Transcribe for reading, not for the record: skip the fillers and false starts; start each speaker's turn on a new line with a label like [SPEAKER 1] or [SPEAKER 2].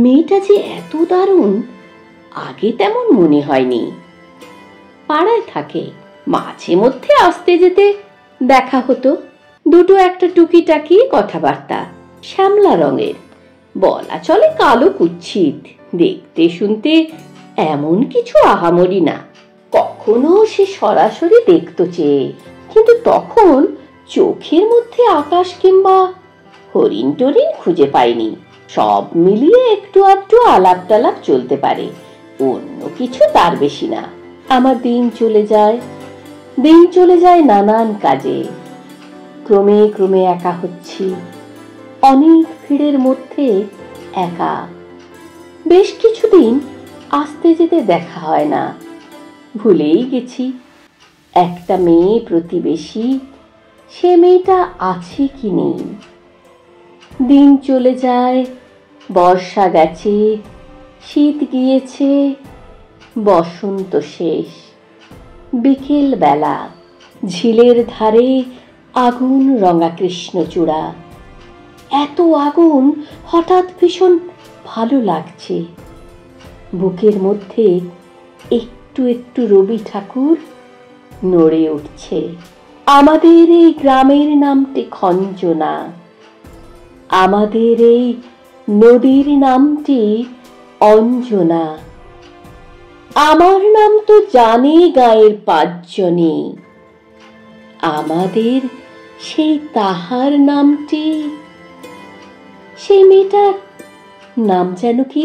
[SPEAKER 1] মেয়েটা যে এত দারুণ আগে তেমন মনে হয়নি। পাড়ায় থাকে, মাঝে মধ্যে আসতে যেতে দেখা হতো। দুটো একটা টুকিটাকি কথাবার্তা, শ্যামলা রঙের, বলা চলে কালো কুৎসিত, দেখতে শুনতে এমন কিছু আহামরি না। কখনো সে সরাসরি দেখতো চেয়ে, কিন্তু তখন চোখের মধ্যে আকাশ কিংবা হরিণ টরিণ খুঁজে পাইনি। সব মিলিয়ে একটু আধটু আলাপ টালাপ চলতে পারে, অন্য কিছু তার বেশি না। আমার দিন চলে যায় নানান কাজে। ক্রমে ক্রমে একা হচ্ছি, অনেক ভিড়ের মধ্যে একা। বেশ কিছুদিন আসতে যেতে দেখা হয় না, ভুলেই গেছি। একটা মেয়ে প্রতিবেশী, সে মেয়েটা আছে কি নেই। দিন চলে যায়, বর্ষা গেছে, শীত গিয়েছে, বসন্ত শেষ। বিকেল বেলা, ঝিলের ধারে আগুন রঙা কৃষ্ণচূড়া। এত আগুন, হঠাৎ ভীষণ ভালো লাগছে। বুকের মধ্যে একটু একটু রবি ঠাকুর নড়ে উঠছে। আমাদের এই গ্রামের নামটি খঞ্জনা, আমাদের এই নদীর নামটি অঞ্জনা। আমার নাম তো জানে গাঁয়ের পাঁচজনে, আমাদের সেই তাহার নামটি, সেই মেয়েটার নাম যেন কি?